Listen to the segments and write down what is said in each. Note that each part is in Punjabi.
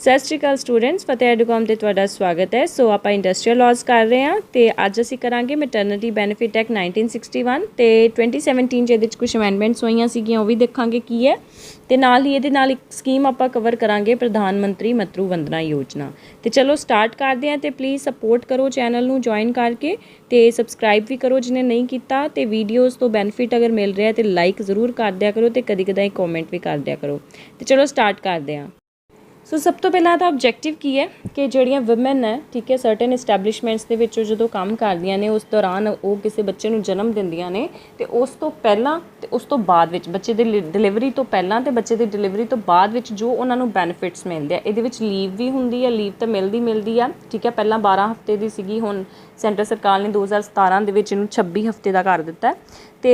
सत श्री अकाल स्टूडेंट्स, फतेह एडूकॉम ते तुहाडा स्वागत है। सो आप इंडस्ट्रीयल लॉज कर रहे हैं तो अज असीं करांगे मैटरनिटी बेनीफिट एक्ट 1961 ते 2017 च इहदे कुछ अमेंडमेंट्स होईयां सीगियां, वो भी देखा कि है तो नाल ही ये एक स्कीम आप कवर करांगे प्रधानमंत्री मातृ वंदना योजना। तो चलो स्टार्ट करते हैं। तो प्लीज़ सपोर्ट करो चैनल नूं ज्वाइन करके, तो सबसक्राइब भी करो जिन्हें नहीं किया, तो वीडियोज़ तो बेनीफिट अगर मिल रहा है तो लाइक ज़रूर कर दिया करो, तो कदी कदाई कॉमेंट भी कर दिया करो। तो चलो स्टार्ट करते हैं। सो सब तो पहला तो ऑब्जेक्टिव की है कि जड़ियाँ वुमेन है, ठीक है, सर्टन इस्टैबलिशमेंट्स के विच जो काम करदियां ने उस दौरान वो किसी बच्चे नूं जन्म दिंदियां ने, तो उस तो पहला ते उस तो बाद विच बच्चे दी डिलीवरी तो पहला ते बच्चे दी डिलीवरी तो बाद विच जो उन्हां नूं बैनीफिट्स मिलदे आ, इहदे विच लीव भी हुंदी है, लीव तो मिलदी आ, ठीक है। पहला 12 हफ्ते की सीगी, हुण सेंटर सरकार ने 2017 दे विच इहनूं 26 हफ्ते का कर दिता है, तो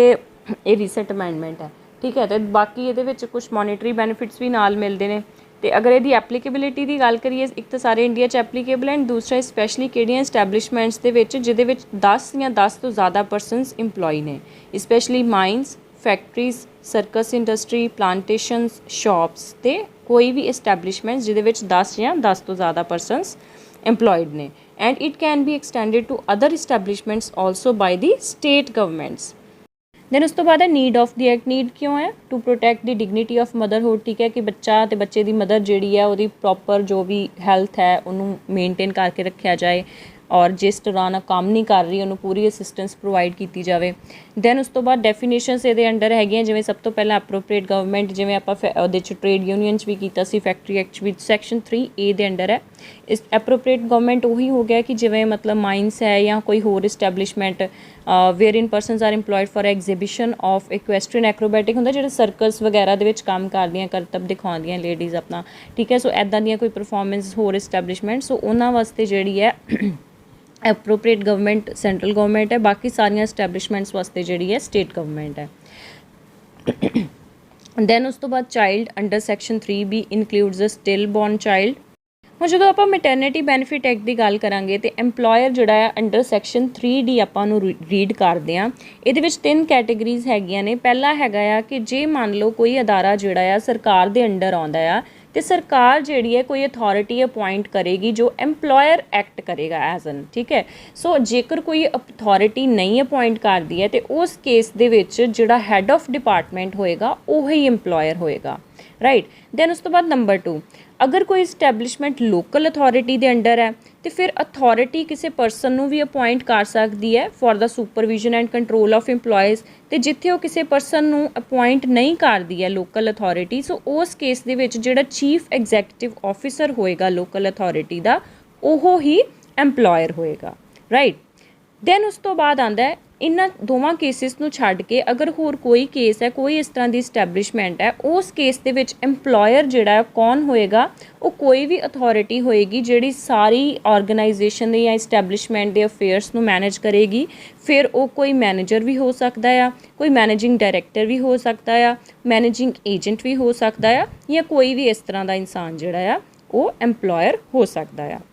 ये रीसेंट अमेंडमेंट है, ठीक है। तो बाकी ये कुछ मॉनिटरी बेनीफिट्स भी नाल मिलते हैं। तो अगर यदि एप्लीकेबिलिटी की गल करिए, एक तो सारे इंडिया एप्लीकेबल एंड दूसरा स्पैशली किहड़ियां इस्टैबलिशमेंट्स दे विच जिहदे विच 10 या 10 तो ज़्यादा परसनस इंपलॉय ने, specially mines, factories, circus industry, plantations, shops, तो कोई भी इस्टैबलिशमेंट जिहदे विच 10 या 10 तो ज़्यादा परसनस इंपलॉयड ने। And it can be extended to other establishments also by the state governments. Then उस तो बाद है need of the act. Need क्यों है? To protect the dignity of motherhood, ठीक है, कि बच्चा तो बच्चे की मदर जी है वो प्रॉपर जो भी हैल्थ है उन्होंने मेनटेन करके रखा जाए, और जिस दौरान काम नहीं कर रही उन्होंने पूरी असिस्टेंस प्रोवाइड की जाए। दैन उस तो बाद डेफिनेशनस ये अंडर है, जिवें सब तो पहला एप्रोप्रिएट गवर्नमेंट, जिवें आप ट्रेड यूनियन भी किया सी, फैक्ट्री एक्ट भी सैक्शन 3A दे अंडर है। इस एप्रोप्रिएट गवर्नमेंट वही हो गया कि जिवें मतलब माइनस है या कोई होर establishment where in persons are employed for exhibition of equestrian acrobatic होंगे, जो सर्कस वगैरह दे विच काम करदियां, करतब दिखाउंदियां लेडीज़ अपना, ठीक है। सो ऐदां दियां कोई परफॉर्मेंस होर इस्टैबलिशमेंट, सो उन्हां वास्ते जिहड़ी है एप्रोप्रिएट गवर्नमेंट सेंट्रल गवर्नमेंट है, बाकी सारिया इस्टैबलिशमेंट्स वास्ते जिहड़ी है स्टेट गवर्नमेंट है। दैन उस तो बाद child under section 3B includes a stillborn child. ਹੁਣ ਜਦੋਂ ਆਪਾਂ ਮੈਟਰਨਿਟੀ ਬੈਨੀਫਿਟ ਐਕਟ ਦੀ ਗੱਲ ਕਰਾਂਗੇ ਤੇ ਐਮਪਲੋਇਰ ਜਿਹੜਾ ਹੈ ਅੰਡਰ ਸੈਕਸ਼ਨ 3D ਆਪਾਂ ਨੂੰ ਰੀਡ ਕਰਦੇ ਹਾਂ। ਇਹਦੇ ਵਿੱਚ 3 ਕੈਟੇਗਰੀਜ਼ ਹੈਗੀਆਂ ਨੇ। ਪਹਿਲਾ ਹੈਗਾ ਆ ਕਿ ਜੇ ਮੰਨ ਲਓ ਕੋਈ ਅਦਾਰਾ ਜਿਹੜਾ ਆ ਸਰਕਾਰ ਦੇ ਅੰਡਰ ਆਉਂਦਾ ਆ ਤੇ ਸਰਕਾਰ ਜਿਹੜੀ ਹੈ ਕੋਈ ਅਥਾਰਟੀ ਅਪੁਆਇੰਟ ਕਰੇਗੀ ਜੋ ਐਮਪਲੋਇਰ ਐਕਟ ਕਰੇਗਾ ਐਜ਼ ਐਨ, ਠੀਕ ਹੈ। ਸੋ ਜੇਕਰ ਕੋਈ ਅਥਾਰਟੀ ਨਹੀਂ ਅਪੁਆਇੰਟ ਕਰਦੀ ਹੈ ਤੇ ਉਸ ਕੇਸ ਦੇ ਵਿੱਚ ਜਿਹੜਾ ਹੈੱਡ ਆਫ ਡਿਪਾਰਟਮੈਂਟ ਹੋਏਗਾ ਉਹੀ ਐਮਪਲੋਇਰ ਹੋਏਗਾ, राइट। दैन उस तो बाद नंबर 2, अगर कोई इस्टैबलिशमेंट लोकल अथॉरिटी के अंडर है तो फिर अथॉरिटी किसी परसन नूं भी अपॉइंट कर सकती है for the supervision and control of employees. तो जिथे वो किसी परसन नूं अपॉइंट नहीं करती है लोकल अथॉरिटी, सो उस केस दे विच जिहड़ा चीफ एग्जैक्टिव ऑफिसर होएगा लोकल अथॉरिटी का वो ही एम्पलॉयर होएगा, राइट। दैन उस तो बाद आंदा है इन्हां दोवां केसिस नूं छड्ड के अगर होर कोई केस है, कोई इस तरह की इस्टैबलिशमेंट है, उस केस दे विच एम्पलॉयर जिहड़ा कौन होएगा, वो कोई भी अथॉरिटी होएगी जिहड़ी सारी ऑर्गेनाइजेशन या इस्टैबलिशमेंट के अफेयर्स नूं मैनेज करेगी। फिर वो कोई मैनेजर भी हो सकता है, कोई मैनेजिंग डायरैक्टर भी हो सकता है, मैनेजिंग एजेंट भी हो सकता है, या कोई भी इस तरह का इंसान जिहड़ा आ वो एम्पलॉयर हो सकता है।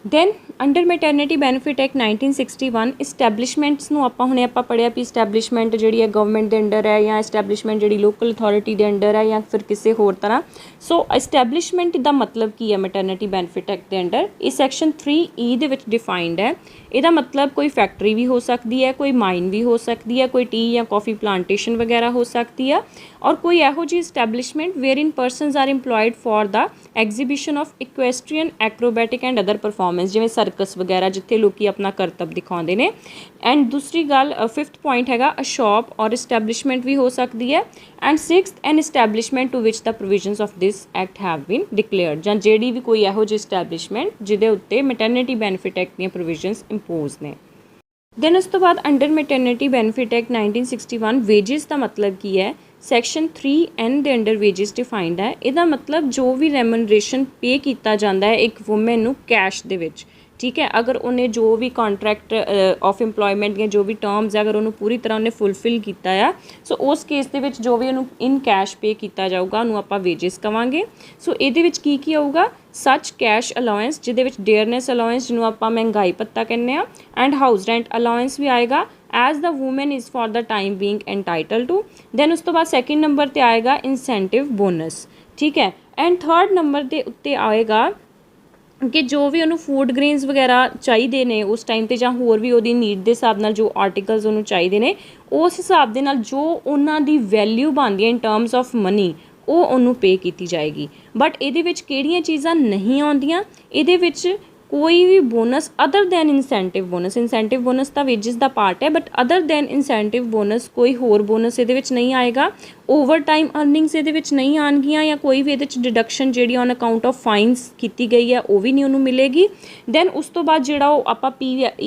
Then under maternity benefit act 1961 establishments नूं आपां हुणे आपां पढ़िया भी इस्टैबलिशमेंट जिहड़ी है गवर्नमेंट के अंडर है या इस्टैबलिशमेंट जिहड़ी लोकल अथॉरिटी के अंडर है या फिर किसी होर तरह। सो इस्टैबलिशमेंट का मतलब की है मैटरनिटी बेनीफिट एक्ट के अंडर, ये सैक्शन 3E दे विच डिफाइंड है। ਇਹਦਾ मतलब कोई फैक्ट्री भी हो सकती है, कोई माइन भी हो सकती है, कोई टी या कॉफ़ी प्लांटेशन वगैरह हो सकती है, और कोई ਇਹੋ ਜਿਹੀ establishment where in persons are employed for the exhibition of equestrian acrobatic and other performance, जिवें सर्कस वगैरह जिथे लोग अपना करतब दिखाते हैं। एंड दूसरी गल 5th पॉइंट हैगा अ शॉप और इस्टैबलिशमेंट भी हो सकती है। And 6th an establishment to which the provisions of this act have been declared, जां जिहड़ी भी कोई ਇਹੋ ਜਿਹੀ इस्टैबलिशमेंट जिहदे उत्ते मैटरनिटी बेनीफिट एक्ट दी प्रोविजनस इंपोज ने। दैन उस तो बाद under maternity benefit act 1961 wages का मतलब की है, सैक्शन 3N के अंडर वेजिस डिफाइंड है। इसका मतलब जो भी रेमनरेशन पे किया जाता है एक वुमेन नूं कैश दे विच, ठीक है। अगर उन्हें जो भी कॉन्ट्रैक्ट ऑफ इंपलॉयमेंट या जो भी टर्म्स है अगर उन्होंने पूरी तरह उन्हें फुलफिल किया है, सो उस केस के विच जो भी उन्होंने इन कैश पे किया जाऊगा उन्होंने आपां वेजिस कवांगे। सो ये की आऊगा सच कैश अलाउंस जिहदे विच डेयरनेस अलाउंस जिन्होंने आपां महंगाई भत्ता कहने आ, एंड हाउस रेंट अलाउंस भी आएगा as the woman is for the time being entitle to. Then उस तो बाद सैकेंड नंबर पर आएगा इंसेंटिव बोनस, ठीक है। ਐਂਡ ਥਰਡ ਨੰਬਰ ਦੇ ਉੱਤੇ ਆਏਗਾ ਕਿ ਜੋ ਵੀ ਉਹਨੂੰ ਫੂਡ ਗ੍ਰੇਨਸ ਵਗੈਰਾ ਚਾਹੀਦੇ ਨੇ ਉਸ ਟਾਈਮ 'ਤੇ, ਜਾਂ ਹੋਰ ਵੀ ਉਹਦੀ ਨੀਡ ਦੇ ਹਿਸਾਬ ਨਾਲ ਜੋ ਆਰਟੀਕਲਸ ਉਹਨੂੰ ਚਾਹੀਦੇ ਨੇ, ਉਸ ਹਿਸਾਬ ਦੇ ਨਾਲ ਜੋ ਉਹਨਾਂ ਦੀ ਵੈਲਿਊ ਬਣਦੀ ਹੈ ਇਨ ਟਰਮਸ ਆਫ ਮਨੀ, ਉਹ ਉਹਨੂੰ ਪੇ ਕੀਤੀ ਜਾਏਗੀ। ਬਟ ਇਹਦੇ ਵਿੱਚ ਕਿਹੜੀਆਂ ਚੀਜ਼ਾਂ ਨਹੀਂ ਆਉਂਦੀਆਂ, ਇਹਦੇ ਵਿੱਚ ਕੋਈ ਵੀ bonus other than incentive bonus ਤਾਂ ਵੇਜਿਸ ਦਾ ਪਾਰਟ ਹੈ, but other than incentive bonus ਕੋਈ ਹੋਰ ਬੋਨਸ ਇਹਦੇ ਵਿੱਚ ਨਹੀਂ ਆਏਗਾ। ਓਵਰ ਟਾਈਮ ਅਰਨਿੰਗਸ ਇਹਦੇ ਵਿੱਚ ਨਹੀਂ ਆਉਣਗੀਆਂ, ਜਾਂ ਕੋਈ ਵੀ ਇਹਦੇ 'ਚ ਡਿਡਕਸ਼ਨ ਜਿਹੜੀ ਔਨ ਅਕਾਊਂਟ ਆਫ ਫਾਈਨਸ ਕੀਤੀ ਗਈ ਹੈ ਉਹ ਵੀ ਨਹੀਂ ਉਹਨੂੰ ਮਿਲੇਗੀ। ਦੈਨ ਉਸ ਤੋਂ ਬਾਅਦ ਜਿਹੜਾ ਉਹ ਆਪਾਂ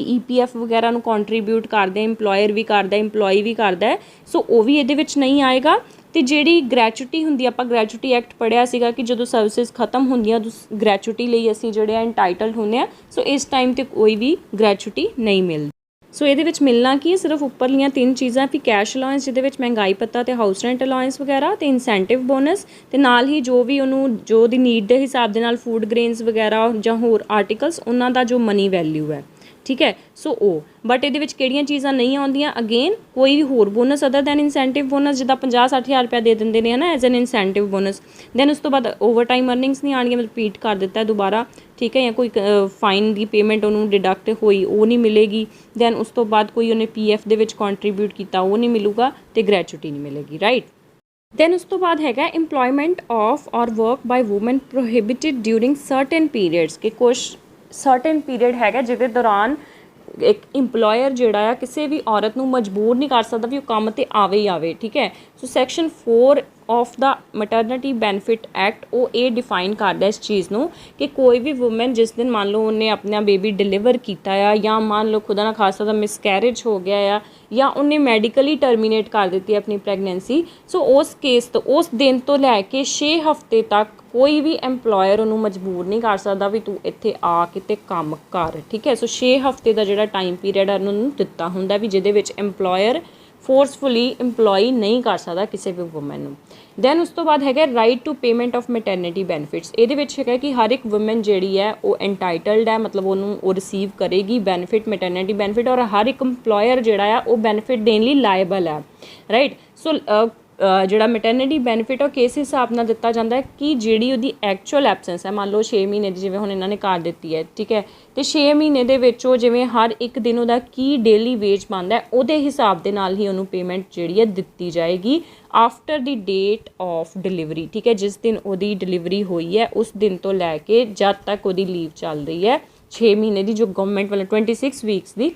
EPF ਵਗੈਰਾ ਨੂੰ ਕੰਟਰੀਬਿਊਟ ਕਰਦੇ, ਇੰਪਲੋਇਰ ਵੀ ਕਰਦਾ, ਇੰਪਲੋਈ ਵੀ ਕਰਦਾ, ਸੋ ਉਹ ਵੀ ਇਹਦੇ ਵਿੱਚ ਨਹੀਂ ਆਏਗਾ। ਅਤੇ ਜਿਹੜੀ ਗ੍ਰੈਚੁਟੀ ਹੁੰਦੀ, ਆਪਾਂ ਗ੍ਰੈਚੁਟੀ ਐਕਟ ਪੜ੍ਹਿਆ ਸੀਗਾ ਕਿ ਜਦੋਂ ਸਰਵਿਸਿਜ਼ ਖਤਮ ਹੁੰਦੀਆਂ ਗ੍ਰੈਚੁਟੀ ਲਈ ਅਸੀਂ ਜਿਹੜੇ ਆ ਇੰਟਾਈਟਲਡ ਹੁੰਦੇ ਹਾਂ, ਸੋ ਇਸ ਟਾਈਮ 'ਤੇ ਕੋਈ ਵੀ ਗ੍ਰੈਚੁਟੀ ਨਹੀਂ ਮਿਲਦੀ। ਸੋ ਇਹਦੇ ਵਿੱਚ ਮਿਲਣਾ ਕੀ, ਸਿਰਫ ਉੱਪਰਲੀਆਂ 3 ਚੀਜ਼ਾਂ ਵੀ ਕੈਸ਼ ਅਲਾਉੈਂਸ ਜਿਹਦੇ ਵਿੱਚ ਮਹਿੰਗਾਈ ਭੱਤਾ ਅਤੇ ਹਾਊਸ ਰੈਂਟ ਅਲਾਉੈਂਸ ਵਗੈਰਾ, ਅਤੇ ਇਨਸੈਂਟਿਵ ਬੋਨਸ, ਅਤੇ ਨਾਲ ਹੀ ਜੋ ਵੀ ਉਹਨੂੰ ਜੋ ਉਹਦੀ ਨੀਡ ਦੇ ਹਿਸਾਬ ਦੇ ਨਾਲ ਫੂਡ ਗ੍ਰੇਨਸ ਵਗੈਰਾ ਜਾਂ ਹੋਰ ਆਰਟੀਕਲਸ ਉਹਨਾਂ ਦਾ ਜੋ ਮਨੀ ਵੈਲਿਊ ਹੈ, ਠੀਕ ਹੈ। ਸੋ ਉਹ ਬਟ ਇਹਦੇ ਵਿੱਚ ਕਿਹੜੀਆਂ ਚੀਜ਼ਾਂ ਨਹੀਂ ਆਉਂਦੀਆਂ, ਅਗੇਨ ਕੋਈ ਵੀ ਹੋਰ bonus other than incentive bonus, ਜਿੱਦਾਂ 50-60 ਹਜ਼ਾਰ ਰੁਪਇਆ ਦੇ ਦਿੰਦੇ ਨੇ ਨਾ as an incentive bonus. Then ਉਸ ਤੋਂ ਬਾਅਦ ਓਵਰ ਟਾਈਮ ਅਰਨਿੰਗਸ ਨਹੀਂ ਆਉਣਗੀਆਂ, ਮਤਲਬ ਰਿਪੀਟ ਕਰ ਦਿੱਤਾ ਦੁਬਾਰਾ, ਠੀਕ ਹੈ, ਜਾਂ ਕੋਈ ਫਾਈਨ ਦੀ ਪੇਮੈਂਟ ਉਹਨੂੰ ਡਿਡਕਟ ਹੋਈ ਉਹ ਨਹੀਂ ਮਿਲੇਗੀ। ਦੈਨ ਉਸ ਤੋਂ ਬਾਅਦ ਕੋਈ ਉਹਨੇ PF ਦੇ ਵਿੱਚ ਕੰਟਰੀਬਿਊਟ ਕੀਤਾ ਉਹ ਨਹੀਂ ਮਿਲੂਗਾ, ਅਤੇ ਗ੍ਰੈਚੁਟੀ ਨਹੀਂ ਮਿਲੇਗੀ, ਰਾਈਟ। ਦੈਨ ਉਸ ਤੋਂ ਬਾਅਦ ਹੈਗਾ ਇੰਪਲੋਇਮੈਂਟ ਆਫ ਔਰ ਵਰਕ ਬਾਈ ਵੂਮਨ ਪ੍ਰੋਹਿਬਿਟਿਡ ਡਿਊਰਿੰਗ ਸਰਟਨ ਪੀਰੀਅਡਸ, ਕਿ ਕੁਛ ਸਰਟਨ ਪੀਰੀਅਡ ਹੈਗਾ ਜਿਹਦੇ ਦੌਰਾਨ ਇੱਕ ਇੰਪਲੋਇਰ ਜਿਹੜਾ ਆ ਕਿਸੇ ਵੀ ਔਰਤ ਨੂੰ ਮਜਬੂਰ ਨਹੀਂ ਕਰ ਸਕਦਾ ਵੀ ਉਹ ਕੰਮ 'ਤੇ ਆਵੇ ਹੀ ਆਵੇ, ਠੀਕ ਹੈ। So section 4 of the maternity benefit act ਉਹ ਇਹ ਡਿਫਾਈਨ ਕਰਦਾ ਇਸ ਚੀਜ਼ ਨੂੰ ਕਿ ਕੋਈ ਵੀ ਵੂਮਨ ਜਿਸ ਦਿਨ ਮੰਨ ਲਓ ਉਹਨੇ ਆਪਣਾ ਬੇਬੀ ਡਿਲੀਵਰ ਕੀਤਾ ਆ, ਜਾਂ ਮੰਨ ਲਓ ਖੁਦਾ ਨਾ ਖਾਸਤਾ ਦਾ ਮਿਸਕੈਰੇਜ ਹੋ ਗਿਆ ਆ, ਜਾਂ ਉਹਨੇ ਮੈਡੀਕਲੀ ਟਰਮੀਨੇਟ ਕਰ ਦਿੱਤੀ ਆਪਣੀ ਪ੍ਰੈਗਨੈਂਸੀ, ਸੋ ਉਸ ਕੇਸ ਤੋਂ ਉਸ ਦਿਨ ਤੋਂ ਲੈ ਕੇ 6 ਹਫ਼ਤੇ ਤੱਕ ਕੋਈ ਵੀ ਐਮਪਲੋਇਰ ਉਹਨੂੰ ਮਜਬੂਰ ਨਹੀਂ ਕਰ ਸਕਦਾ ਵੀ ਤੂੰ ਇੱਥੇ ਆ ਕੇ ਤੇ ਕੰਮ ਕਰ, ਠੀਕ ਹੈ। ਸੋ 6 ਹਫ਼ਤੇ ਦਾ ਜਿਹੜਾ ਟਾਈਮ ਪੀਰੀਅਡ ਉਹਨਾਂ ਨੂੰ ਦਿੱਤਾ ਹੁੰਦਾ ਵੀ ਜਿਹਦੇ ਵਿੱਚ ਐਮਪਲੋਇਰ ਫੋਰਸਫੁਲੀ ਇੰਪਲੋਈ ਨਹੀਂ ਕਰ ਸਕਦਾ ਕਿਸੇ ਵੀ ਵੂਮਨ ਨੂੰ। ਦੈਨ ਉਸ ਤੋਂ ਬਾਅਦ ਹੈਗਾ right to payment of maternity benefits. ਇਹਦੇ ਵਿੱਚ ਹੈਗਾ ਕਿ ਹਰ ਇੱਕ ਵੂਮਨ ਜਿਹੜੀ ਹੈ ਉਹ ਐਂਟਾਈਟਲਡ ਹੈ, ਮਤਲਬ ਉਹਨੂੰ ਉਹ ਰਿਸੀਵ ਕਰੇਗੀ ਬੈਨੀਫਿਟ, ਮੈਟਰਨਿਟੀ ਬੈਨੀਫਿਟ, ਔਰ ਹਰ ਇੱਕ ਇੰਪਲੋਇਰ ਜਿਹੜਾ ਆ ਉਹ ਬੈਨੀਫਿਟ ਦੇਣ ਲਈ ਲਾਇਬਲ ਹੈ, ਰਾਈਟ। ਸੋ ਜਿਹੜਾ ਮੈਟਰਨਿਟੀ ਬੈਨੀਫਿਟ ਉਹ ਕਿਸ ਹਿਸਾਬ ਨਾਲ ਦਿੱਤਾ ਜਾਂਦਾ ਹੈ ਕਿ ਜਿਹੜੀ ਉਹਦੀ ਐਕਚੁਅਲ ਐਬਸੈਂਸ ਹੈ, ਮੰਨ ਲਓ 6 ਮਹੀਨੇ ਦੀ ਜਿਵੇਂ ਹੁਣ ਇਹਨਾਂ ਨੇ ਕਰ ਦਿੱਤੀ ਹੈ, ਠੀਕ ਹੈ, ਅਤੇ 6 ਮਹੀਨੇ ਦੇ ਵਿੱਚ ਉਹ ਜਿਵੇਂ ਹਰ ਇੱਕ ਦਿਨ ਉਹਦਾ ਕੀ ਡੇਲੀ ਵੇਜ ਬਣਦਾ ਉਹਦੇ ਹਿਸਾਬ ਦੇ ਨਾਲ ਹੀ ਉਹਨੂੰ ਪੇਮੈਂਟ ਜਿਹੜੀ ਹੈ ਦਿੱਤੀ ਜਾਏਗੀ after the date of delivery, ਠੀਕ ਹੈ। ਜਿਸ ਦਿਨ ਉਹਦੀ ਡਿਲੀਵਰੀ ਹੋਈ ਹੈ ਉਸ ਦਿਨ ਤੋਂ ਲੈ ਕੇ ਜਦ ਤੱਕ ਉਹਦੀ ਲੀਵ ਚੱਲ ਰਹੀ ਹੈ 6 ਮਹੀਨੇ ਦੀ, ਜੋ ਗਵਰਨਮੈਂਟ ਵੱਲੋਂ 26 ਵੀਕਸ ਦੀ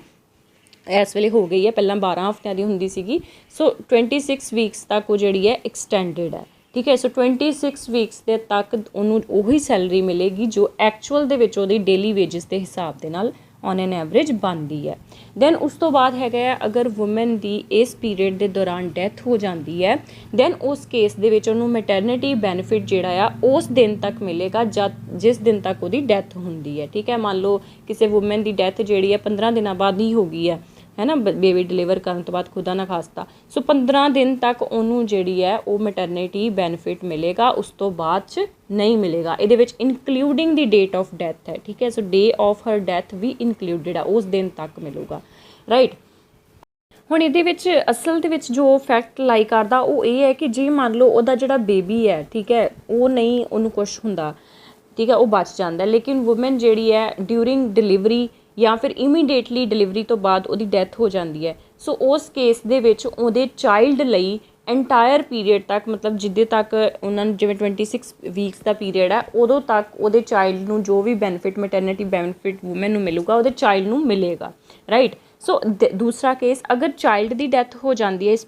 ਇਸ ਵੇਲੇ ਹੋ ਗਈ ਹੈ, ਪਹਿਲਾਂ 12 ਹਫ਼ਤਿਆਂ ਦੀ ਹੁੰਦੀ ਸੀਗੀ। ਸੋ 26 ਵੀਕਸ ਤੱਕ ਉਹ ਜਿਹੜੀ ਹੈ ਐਕਸਟੈਂਡਡ ਹੈ, ਠੀਕ ਹੈ। ਸੋ 26 ਵੀਕਸ ਦੇ ਤੱਕ ਉਹਨੂੰ ਉਹੀ ਸੈਲਰੀ ਮਿਲੇਗੀ ਜੋ ਐਕਚੁਅਲ ਦੇ ਵਿੱਚ ਉਹਦੀ ਡੇਲੀ ਵੇਜਸ ਦੇ ਹਿਸਾਬ ਦੇ ਨਾਲ ਔਨ ਐਨ ਐਵਰੇਜ ਬਣਦੀ ਹੈ। ਦੈਨ ਉਸ ਤੋਂ ਬਾਅਦ ਹੈਗਾ ਹੈ ਅਗਰ ਵੂਮਨ ਦੀ ਇਸ ਪੀਰੀਅਡ ਦੇ ਦੌਰਾਨ ਡੈਥ ਹੋ ਜਾਂਦੀ ਹੈ, ਦੈਨ ਉਸ ਕੇਸ ਦੇ ਵਿੱਚ ਉਹਨੂੰ ਮੈਟਰਨਿਟੀ ਬੈਨੀਫਿਟ ਜਿਹੜਾ ਆ ਉਸ ਦਿਨ ਤੱਕ ਮਿਲੇਗਾ ਜਿਸ ਦਿਨ ਤੱਕ ਉਹਦੀ ਡੈਥ ਹੁੰਦੀ ਹੈ, ਠੀਕ ਹੈ। ਮੰਨ ਲਓ ਕਿਸੇ ਵੂਮਨ ਦੀ ਡੈਥ ਜਿਹੜੀ ਹੈ 15 ਦਿਨਾਂ ਬਾਅਦ ਹੀ ਹੋ ਗਈ ਹੈ ਨਾ, ਬੇਬੀ ਡਿਲੀਵਰ ਕਰਨ ਤੋਂ ਬਾਅਦ ਖੁਦਾ ਨਾ ਖਾਸਤਾ, ਸੋ 15 ਦਿਨ ਤੱਕ ਉਹਨੂੰ ਜਿਹੜੀ ਹੈ ਉਹ ਮੈਟਰਨਿਟੀ ਬੈਨੀਫਿਟ ਮਿਲੇਗਾ, ਉਸ ਤੋਂ ਬਾਅਦ 'ਚ ਨਹੀਂ ਮਿਲੇਗਾ। ਇਹਦੇ ਵਿੱਚ including the date of death ਹੈ, ਠੀਕ ਹੈ। So day of her death ਵੀ ਇਨਕਲੂਡਿਡ ਆ, ਉਸ ਦਿਨ ਤੱਕ ਮਿਲੂਗਾ, ਰਾਈਟ। ਹੁਣ ਇਹਦੇ ਵਿੱਚ ਅਸਲ ਦੇ ਵਿੱਚ ਜੋ ਫੈਕਟ ਲਾਈ ਕਰਦਾ ਉਹ ਇਹ ਹੈ ਕਿ ਜੇ ਮੰਨ ਲਓ ਉਹਦਾ ਜਿਹੜਾ ਬੇਬੀ ਹੈ, ਠੀਕ ਹੈ, ਉਹ ਨਹੀਂ ਉਹਨੂੰ ਕੁਛ ਹੁੰਦਾ, ਠੀਕ ਹੈ, ਉਹ ਬਚ ਜਾਂਦਾ, ਲੇਕਿਨ ਵੂਮਨ ਜਿਹੜੀ ਹੈ ਡਿਊਰਿੰਗ ਡਿਲੀਵਰੀ ਜਾਂ ਫਿਰ ਇਮੀਡੀਏਟਲੀ ਡਿਲੀਵਰੀ ਤੋਂ ਬਾਅਦ ਉਹਦੀ ਡੈਥ ਹੋ ਜਾਂਦੀ ਹੈ, ਸੋ ਉਸ ਕੇਸ ਦੇ ਵਿੱਚ ਉਹਦੇ ਚਾਈਲਡ ਲਈ ਐਂਟਾਇਰ ਪੀਰੀਅਡ ਤੱਕ, ਮਤਲਬ ਜਿੱਦੇ ਤੱਕ ਉਹਨਾਂ ਨੂੰ ਜਿਵੇਂ 26 ਵੀਕਸ ਦਾ ਪੀਰੀਅਡ ਹੈ ਉਦੋਂ ਤੱਕ ਉਹਦੇ ਚਾਈਲਡ ਨੂੰ ਜੋ ਵੀ ਬੈਨੀਫਿਟ ਮੈਟਰਨਿਟੀ ਬੈਨੀਫਿਟ ਵੂਮਨ ਨੂੰ ਮਿਲੂਗਾ ਉਹਦੇ ਚਾਈਲਡ ਨੂੰ ਮਿਲੇਗਾ, ਰਾਈਟ। ਸੋ ਦੂਸਰਾ ਕੇਸ ਅਗਰ ਚਾਈਲਡ ਦੀ ਡੈਥ ਹੋ ਜਾਂਦੀ ਹੈ ਇਸ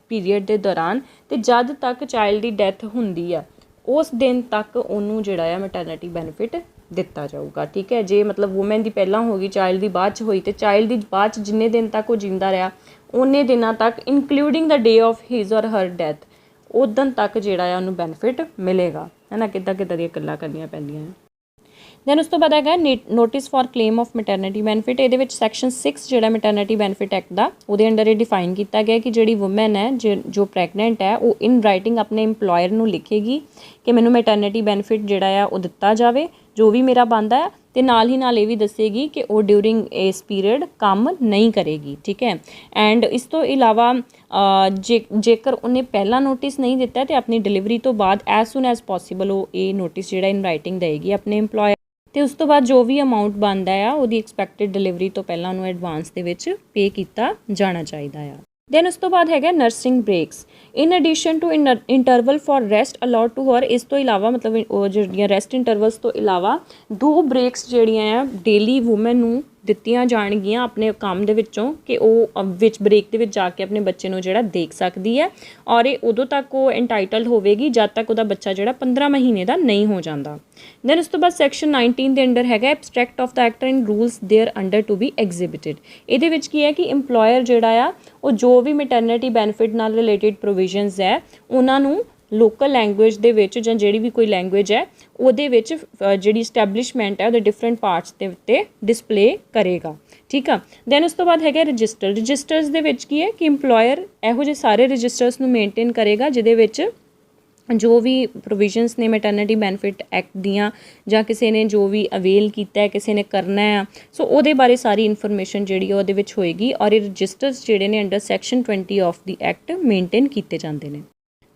ਪੀਰੀਅਡ ਦੇ ਦੌਰਾਨ, ਅਤੇ ਜਦ ਤੱਕ ਚਾਈਲਡ ਦੀ ਡੈਥ ਹੁੰਦੀ ਆ ਉਸ ਦਿਨ ਤੱਕ ਉਹਨੂੰ ਜਿਹੜਾ ਆ ਮੈਟਰਨਿਟੀ ਬੈਨੀਫਿਟ ਦਿੱਤਾ ਜਾਊਗਾ, ਠੀਕ ਹੈ। ਜੇ ਮਤਲਬ ਵੂਮਨ ਦੀ ਪਹਿਲਾਂ ਹੋ ਗਈ, ਚਾਈਲਡ ਦੀ ਬਾਅਦ 'ਚ ਹੋਈ, ਅਤੇ ਚਾਈਲਡ ਦੀ ਬਾਅਦ 'ਚ ਜਿੰਨੇ ਦਿਨ ਤੱਕ ਉਹ ਜਿੰਦਾ ਰਿਹਾ ਉਨੇ ਦਿਨਾਂ ਤੱਕ including the day of his ਔਰ ਹਰ ਡੈਥ ਉਦੋਂ ਤੱਕ ਜਿਹੜਾ ਆ ਉਹਨੂੰ ਬੈਨੀਫਿਟ ਮਿਲੇਗਾ, ਹੈ ਨਾ। ਕਿੱਦਾਂ ਦੀਆਂ ਗੱਲਾਂ ਕਰਨੀਆਂ ਪੈਂਦੀਆਂ। ਦੈਨ ਉਸ ਤੋਂ ਬਾਅਦ ਹੈਗਾ notice for claim of maternity benefit. ਇਹਦੇ ਵਿੱਚ ਸੈਕਸ਼ਨ 6 ਜਿਹੜਾ ਮੈਟਰਨਿਟੀ ਬੈਨੀਫਿਟ ਐਕਟ ਦਾ ਉਹਦੇ ਅੰਡਰ ਇਹ ਡਿਫਾਈਨ ਕੀਤਾ ਗਿਆ ਕਿ ਜਿਹੜੀ ਵੂਮੈਨ ਹੈ ਜੋ ਪ੍ਰੈਗਨੈਂਟ ਹੈ ਉਹ ਇਨ ਰਾਈਟਿੰਗ ਆਪਣੇ ਇੰਪਲੋਇਰ ਨੂੰ ਲਿਖੇਗੀ ਕਿ ਮੈਨੂੰ ਮੈਟਰਨਿਟੀ ਬੈਨੀਫਿਟ ਜਿਹੜਾ ਆ ਉਹ ਦਿੱਤਾ ਜਾਵੇ ਜੋ ਵੀ ਮੇਰਾ ਬਣਦਾ ਹੈ, ਅਤੇ ਨਾਲ ਹੀ ਨਾਲ ਇਹ ਵੀ ਦੱਸੇਗੀ ਕਿ ਉਹ ਡਿਊਰਿੰਗ ਇਸ ਪੀਰੀਅਡ ਕੰਮ ਨਹੀਂ ਕਰੇਗੀ। ਠੀਕ ਹੈ। ਐਂਡ ਇਸ ਤੋਂ ਇਲਾਵਾ ਜੇਕਰ ਉਹਨੇ ਪਹਿਲਾਂ ਨੋਟਿਸ ਨਹੀਂ ਦਿੱਤਾ ਤੇ ਆਪਣੀ ਡਿਲੀਵਰੀ ਤੋਂ ਬਾਅਦ ਐਜ਼ ਸੂਨ ਐਜ਼ ਪੋਸੀਬਲ ਉਹ ਇਹ ਨੋਟਿਸ ਜਿਹੜਾ ਇਨ ਰਾਈਟਿੰਗ ਦੇਗੀ ਆਪਣੇ ਇੰਪਲੋਇਰ, ਅਤੇ ਉਸ ਤੋਂ ਬਾਅਦ ਜੋ ਵੀ ਅਮਾਊਂਟ ਬਣਦਾ ਆ ਉਹਦੀ ਐਕਸਪੈਕਟਡ ਡਿਲੀਵਰੀ ਤੋਂ ਪਹਿਲਾਂ ਉਹਨੂੰ ਐਡਵਾਂਸ ਦੇ ਵਿੱਚ ਪੇ ਕੀਤਾ ਜਾਣਾ ਚਾਹੀਦਾ ਆ। ਦੈਨ ਉਸ ਤੋਂ ਬਾਅਦ ਹੈਗਾ nursing breaks in addition to interval for rest allowed to her. ਇਸ ਤੋਂ ਇਲਾਵਾ ਮਤਲਬ ਉਹ ਜਿਹੜੀਆਂ ਰੈਸਟ ਇੰਟਰਵਲਸ ਤੋਂ ਇਲਾਵਾ 2 ਬ੍ਰੇਕਸ ਜਿਹੜੀਆਂ ਆ ਡੇਲੀ ਵੂਮੈਨ ਨੂੰ ਦਿੱਤੀਆਂ ਜਾਣਗੀਆਂ ਆਪਣੇ ਕੰਮ ਦੇ ਵਿੱਚੋਂ ਕਿ ਉਹ ਵਿੱਚ ਬ੍ਰੇਕ ਦੇ ਵਿੱਚ ਜਾ ਕੇ ਆਪਣੇ ਬੱਚੇ ਨੂੰ ਜਿਹੜਾ ਦੇਖ ਸਕਦੀ ਹੈ, ਔਰ ਇਹ ਉਦੋਂ ਤੱਕ ਉਹ ਐਂਟਾਈਟਲਡ ਹੋਵੇਗੀ ਜਦ ਤੱਕ ਉਹਦਾ ਬੱਚਾ ਜਿਹੜਾ 15 ਮਹੀਨੇ ਦਾ ਨਹੀਂ ਹੋ ਜਾਂਦਾ। ਦੈਨ ਉਸ ਤੋਂ ਬਾਅਦ ਸੈਕਸ਼ਨ 19 ਦੇ ਅੰਡਰ ਹੈਗਾ abstract of the act and rules thereunder to be exhibited. ਇਹਦੇ ਵਿੱਚ ਕੀ ਹੈ ਕਿ ਇੰਪਲੋਇਰ ਜਿਹੜਾ ਆ ਉਹ ਜੋ ਵੀ ਮੈਟਰਨਿਟੀ ਬੈਨੀਫਿਟ ਨਾਲ ਰਿਲੇਟਿਡ ਪ੍ਰੋਵੀਜ਼ਨਸ ਹੈ ਉਹਨਾਂ ਨੂੰ ਲੋਕਲ ਲੈਂਗੁਏਜ ਦੇ ਵਿੱਚ ਜਾਂ ਜਿਹੜੀ ਵੀ ਕੋਈ ਲੈਂਗੁਏਜ ਹੈ ਉਹਦੇ ਵਿੱਚ ਜਿਹੜੀ ਸਟੈਬਲਿਸ਼ਮੈਂਟ ਹੈ ਉਹਦੇ ਡਿਫਰੈਂਟ ਪਾਰਟਸ ਦੇ ਉੱਤੇ ਡਿਸਪਲੇ ਕਰੇਗਾ। ਠੀਕ ਆ। ਦੈਨ ਉਸ ਤੋਂ ਬਾਅਦ ਹੈਗਾ ਰਜਿਸਟਰ। ਰਜਿਸਟਰਸ ਦੇ ਵਿੱਚ ਕੀ ਹੈ ਕਿ ਇੰਪਲੋਇਰ ਇਹੋ ਜਿਹੇ ਸਾਰੇ ਰਜਿਸਟਰਸ ਨੂੰ ਮੇਨਟੇਨ ਕਰੇਗਾ ਜਿਹਦੇ ਵਿੱਚ ਜੋ ਵੀ ਪ੍ਰੋਵੀਜ਼ਨਸ ਨੇ ਮੈਟਰਨਿਟੀ ਬੈਨੀਫਿਟ ਐਕਟ ਦੀਆਂ ਜਾਂ ਕਿਸੇ ਨੇ ਜੋ ਵੀ ਅਵੇਲ ਕੀਤਾ ਹੈ, ਕਿਸੇ ਨੇ ਕਰਨਾ ਆ, ਸੋ ਉਹਦੇ ਬਾਰੇ ਸਾਰੀ ਇਨਫੋਰਮੇਸ਼ਨ ਜਿਹੜੀ ਉਹਦੇ ਵਿੱਚ ਹੋਏਗੀ, ਔਰ ਇਹ ਰਜਿਸਟਰਸ ਜਿਹੜੇ ਨੇ under section 20 of the act maintain ਕੀਤੇ ਜਾਂਦੇ ਨੇ।